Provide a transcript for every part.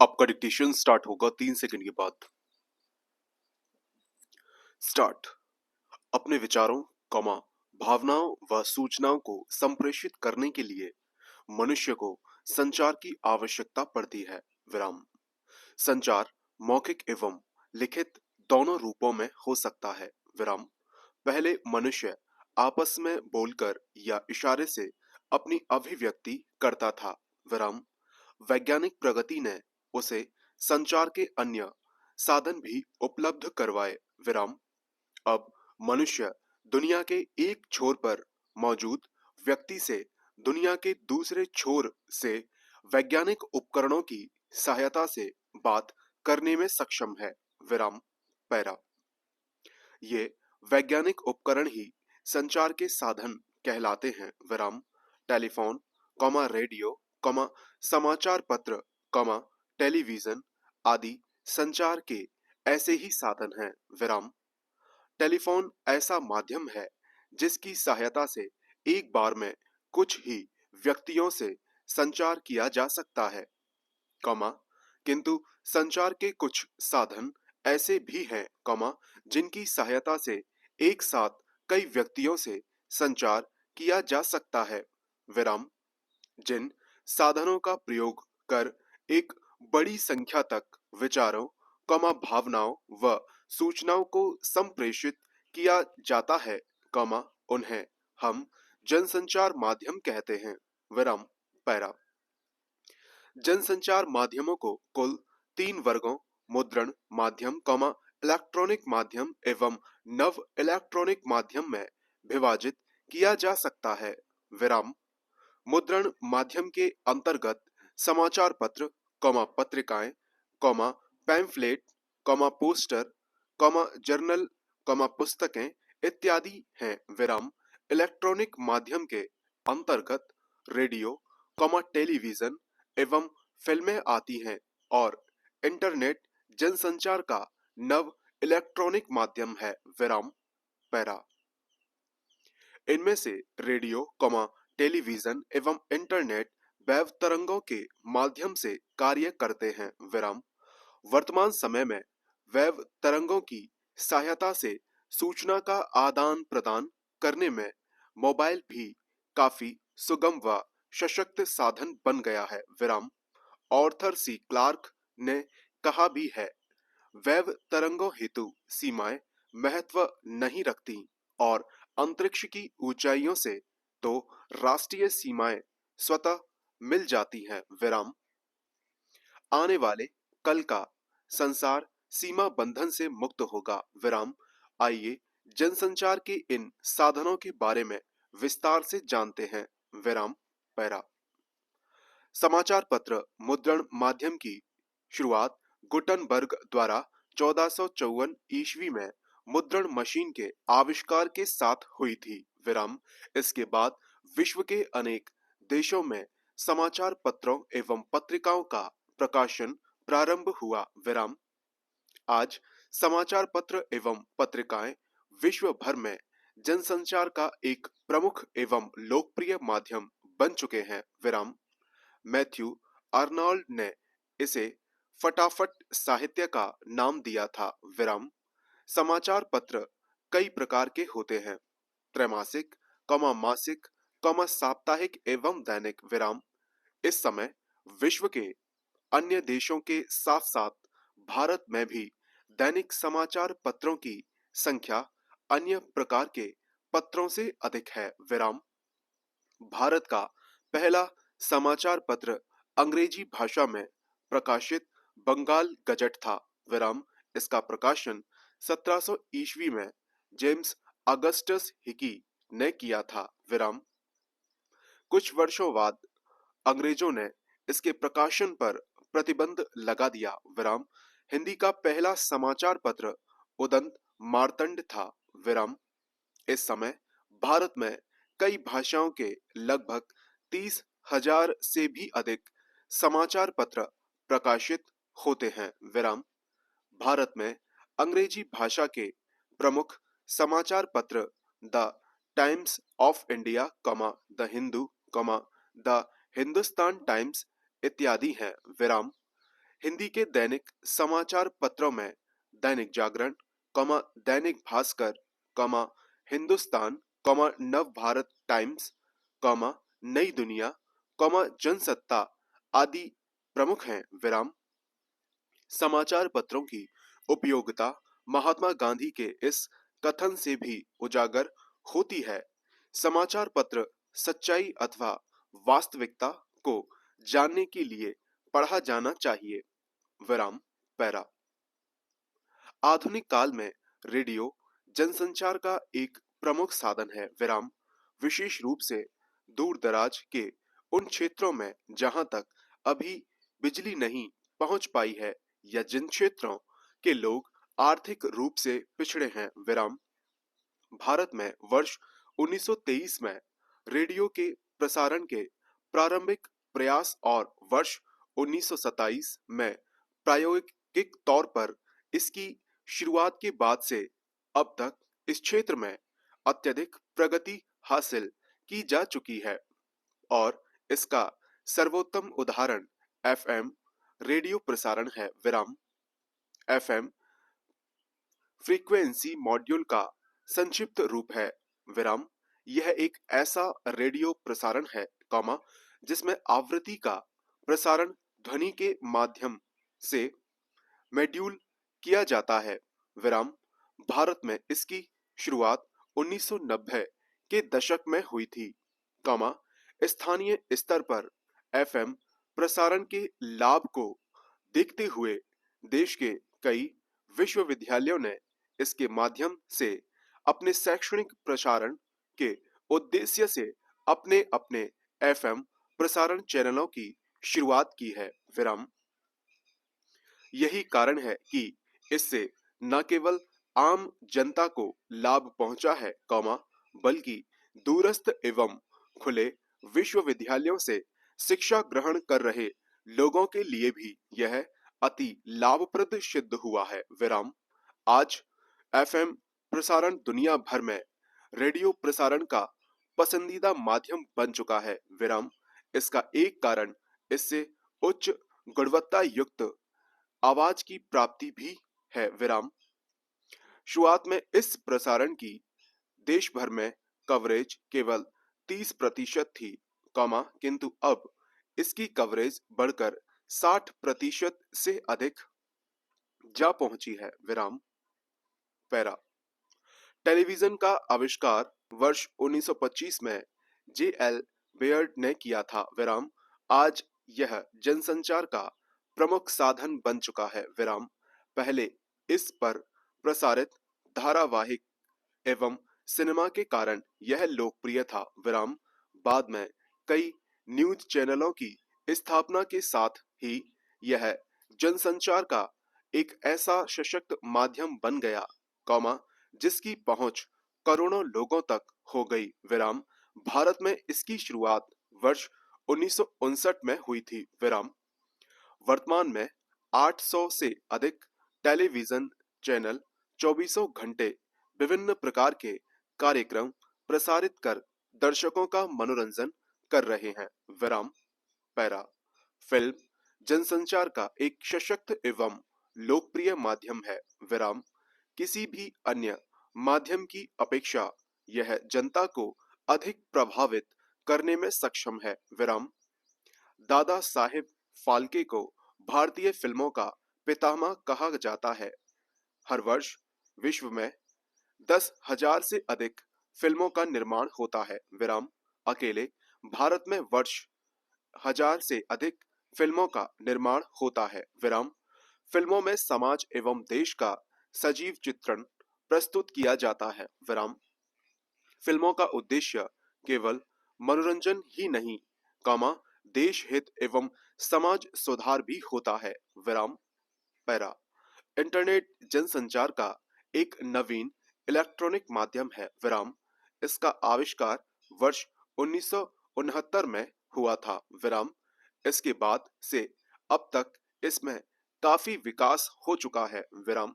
आपका dictation start होगा 3 second के बाद। स्टार्ट। अपने विचारों, कॉमा, भावनाओं व सूचनाओं को संप्रेषित करने के लिए मनुष्य को संचार की आवश्यकता पड़ती है। विराम। संचार मौखिक एवं लिखित दोनों रूपों में हो सकता है। विराम। पहले मनुष्य आपस में बोलकर या इशारे से अपनी अभिव्यक्ति करता था। विराम। वैज्ञानिक प्रगति ने उसे संचार के अन्य साधन भी उपलब्ध करवाए। विराम। अब मनुष्य दुनिया के एक छोर पर मौजूद व्यक्ति से दुनिया के दूसरे छोर से वैज्ञानिक उपकरणों की सहायता से बात करने में सक्षम है। विराम। पैरा। ये वैज्ञानिक उपकरण ही संचार के साधन कहलाते हैं। विराम। टेलीफोन, कॉमा रेडियो, कॉमा समाचार पत्र, कॉमा टेलीविजन आदि संचार के ऐसे ही साधन हैं। विराम। टेलीफोन ऐसा माध्यम है जिसकी सहायता से एक बार में कुछ ही व्यक्तियों से संचार किया जा सकता है, कॉमा किंतु संचार के कुछ साधन ऐसे भी हैं, कॉमा जिनकी सहायता से एक साथ कई व्यक्तियों से संचार किया जा सकता है। विराम। जिन साधनों का प्रयोग कर एक बड़ी संख्या तक विचारों, कॉमा भावनाओं व सूचनाओं को संप्रेषित किया जाता है, कॉमा उन्हें हम जनसंचार माध्यम कहते हैं। विराम। पैरा। जनसंचार माध्यमों को कुल 3 वर्गों मुद्रण माध्यम, कॉमा इलेक्ट्रॉनिक माध्यम एवं नव इलेक्ट्रॉनिक माध्यम में विभाजित किया जा सकता है। विराम। मुद्रण माध्यम के अंतर्गत समाचार पत्र, कॉमा पत्रिकाएं, comma pamphlet, comma poster, comma journal, comma पुस्तकें इत्यादि हैं। विराम। इलेक्ट्रॉनिक माध्यम के अंतर्गत रेडियो, कॉमा टेलीविजन एवं फिल्में आती हैं और इंटरनेट जनसंचार का नव इलेक्ट्रॉनिक माध्यम है। विराम। पैरा। इनमें से रेडियो, कॉमा टेलीविजन एवं इंटरनेट वेव तरंगों के माध्यम से कार्य करते हैं। विराम। वर्तमान समय में वेव तरंगों की सहायता से सूचना का आदान प्रदान करने में मोबाइल भी काफी सुगम व सशक्त साधन बन गया है। विराम। ऑर्थर सी क्लार्क ने कहा भी है, वेव तरंगों हेतु सीमाएं महत्व नहीं रखती और अंतरिक्ष की ऊंचाइयों से तो राष्ट्रीय सीमाएं स्वतः मिल जाती हैं। विराम। आने वाले कल का संसार सीमा बंधन से मुक्त होगा। विराम। आइए जनसंचार के इन साधनों के बारे में विस्तार से जानते हैं। विराम। पैरा। समाचार पत्र मुद्रण माध्यम की शुरुआत गुटनबर्ग द्वारा 1454 ईस्वी में मुद्रण मशीन के आविष्कार के साथ हुई थी। विराम। इसके बाद विश्व के अनेक देशों में समाचार पत्रों एवं पत्रिकाओं का प्रकाशन प्रारंभ हुआ। विराम। आज समाचार पत्र एवं पत्रिकाएं विश्व भर में जनसंचार का एक प्रमुख एवं लोकप्रिय माध्यम बन चुके हैं। विराम। मैथ्यू आर्नोल्ड ने इसे फटाफट साहित्य का नाम दिया था। विराम। समाचार पत्र कई प्रकार के होते हैं, त्रैमासिक, कॉमा मासिक, कॉमा साप्ताहिक एवं दैनिक। विराम। इस समय विश्व के अन्य देशों के साथ साथ भारत में भी दैनिक समाचार पत्रों की संख्या अन्य प्रकार के पत्रों से अधिक है। विराम। भारत का पहला समाचार पत्र अंग्रेजी भाषा में प्रकाशित बंगाल गजट था। विराम। इसका प्रकाशन 1700 ईस्वी में जेम्स अगस्टस हिकी ने किया था। विराम। कुछ वर्षों बाद अंग्रेजों ने इसके प्रकाशन पर प्रतिबंध लगा दिया। विराम। हिंदी का पहला समाचार पत्र उदंत मार्तंड था। विराम। इस समय भारत में कई भाषाओं के लगभग 30,000 से भी अधिक समाचार पत्र प्रकाशित होते हैं। विराम। भारत में अंग्रेजी भाषा के प्रमुख समाचार पत्र the times of India, comma the Hindu, comma the Hindustan times इत्यादि हैं। विराम। हिंदी के दैनिक समाचार पत्रों में दैनिक जागरण, दैनिक भास्कर, हिंदुस्तान, नव भारत टाइम्स, नई दुनिया, जनसत्ता आदि प्रमुख हैं। विराम। समाचार पत्रों की उपयोगिता महात्मा गांधी के इस कथन से भी उजागर होती है। समाचार पत्र सच्चाई अथवा वास्तविकता को जानने के लिए पढ़ा जाना चाहिए। विराम। पैरा। आधुनिक काल में रेडियो जनसंचार का एक प्रमुख साधन है। विराम। विशेष रूप से दूर दराज के उन क्षेत्रों में जहां तक अभी बिजली नहीं पहुंच पाई है या जिन क्षेत्रों के लोग आर्थिक रूप से पिछड़े हैं। विराम। भारत में वर्ष 1923 में रेडियो के प्रसारण के प्रारंभिक प्रयास और वर्ष 1927 में प्रायोगिक तौर पर इसकी शुरुआत के बाद से अब तक इस क्षेत्र में अत्यधिक प्रगति हासिल की जा चुकी है और इसका सर्वोत्तम उदाहरण एफएम रेडियो प्रसारण है। विराम। एफएम फ्रीक्वेंसी मॉड्यूल का संक्षिप्त रूप है। विराम। यह एक ऐसा रेडियो प्रसारण है, जिसमें आवृत्ति का प्रसारण ध्वनि के माध्यम से मॉड्यूल किया जाता है। विराम। भारत में इसकी शुरुआत 1990 के दशक में हुई थी, स्थानीय स्तर पर एफएम प्रसारण के लाभ को देखते हुए देश के कई विश्वविद्यालयों ने इसके माध्यम से अपने शैक्षणिक प्रसारण के उद्देश्य से अपने अपने एफएम प्रसारण चैनलों की शुरुआत की है। विराम। यही कारण है कि इससे न केवल आम जनता को लाभ पहुंचा है, बल्कि दूरस्थ एवं खुले विश्वविद्यालयों से शिक्षा ग्रहण कर रहे लोगों के लिए भी यह अति लाभप्रद सिद्ध हुआ है। विराम। आज एफएम प्रसारण दुनिया भर में रेडियो प्रसारण का पसंदीदा माध्यम बन चुका है। विराम। इसका एक कारण इससे उच्च गुणवत्ता युक्त आवाज की प्राप्ति भी है। विराम। शुरुआत में इस प्रसारण की देश भर में कवरेज केवल 30% थी, किंतु अब इसकी कवरेज बढ़कर 60% से अधिक जा पहुंची है। विराम। पैरा। टेलीविजन का आविष्कार वर्ष 1925 में जे.एल. बेयर्ड ने किया था। विराम। आज यह जनसंचार का प्रमुख साधन बन चुका है। विराम। पहले इस पर प्रसारित धारावाहिक एवं सिनेमा के कारण यह लोकप्रिय था। विराम। बाद में कई न्यूज चैनलों की स्थापना के साथ ही यह जनसंचार का एक ऐसा सशक्त माध्यम बन गया, जिसकी पहुंच करोड़ों लोगों तक हो गई। विराम। भारत में इसकी शुरुआत वर्ष 1959 में हुई थी। विराम। वर्तमान में 800 से अधिक टेलीविजन चैनल 24 घंटे विभिन्न प्रकार के कार्यक्रम प्रसारित कर दर्शकों का मनोरंजन कर रहे हैं। विराम। पैरा। फिल्म जनसंचार का एक सशक्त एवं लोकप्रिय माध्यम है। विराम। किसी भी अन्य माध्यम की अपेक्षा यह जनता को अधिक प्रभावित करने में सक्षम है। विराम। दादा साहेब फाल्के को भारतीय फिल्मों का पितामह कहा जाता है। हर वर्ष विश्व में 10,000 से अधिक फिल्मों का निर्माण होता है। विराम। अकेले भारत में वर्ष 1000 से अधिक फिल्मों का निर्माण होता है। विराम। फिल्मों में समाज एवं देश का सजीव चित्रण प्रस्तुत किया जाता है। विराम। फिल्मों का उद्देश्य केवल मनोरंजन ही नहीं, देश हित एवं समाज सुधार भी होता है। विराम। पैरा। इंटरनेट जनसंचार का एक नवीन इलेक्ट्रॉनिक माध्यम है। विराम। इसका आविष्कार वर्ष 1969 में हुआ था। विराम। इसके बाद से अब तक इसमें काफी विकास हो चुका है। विराम।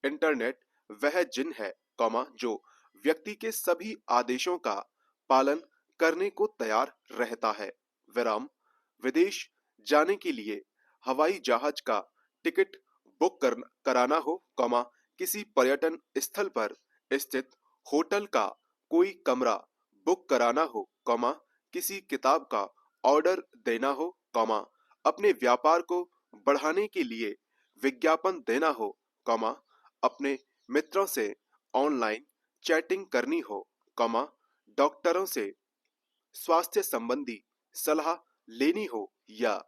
इंटरनेट वह जिन है, जो व्यक्ति के सभी आदेशों का पालन करने को तैयार रहता है। विराम। विदेश जाने के लिए हवाई जहाज का टिकट कराना हो, किसी पर्यटन स्थल पर स्थित होटल का कोई कमरा बुक कराना हो, किसी किताब का ऑर्डर देना हो, अपने व्यापार को बढ़ाने के लिए विज्ञापन देना हो, अपने मित्रों से ऑनलाइन चैटिंग करनी हो, डॉक्टरों से स्वास्थ्य संबंधी सलाह लेनी हो या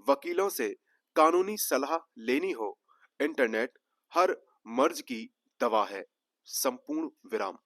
वकीलों से कानूनी सलाह लेनी हो। इंटरनेट हर मर्ज की दवा है। संपूर्ण विराम।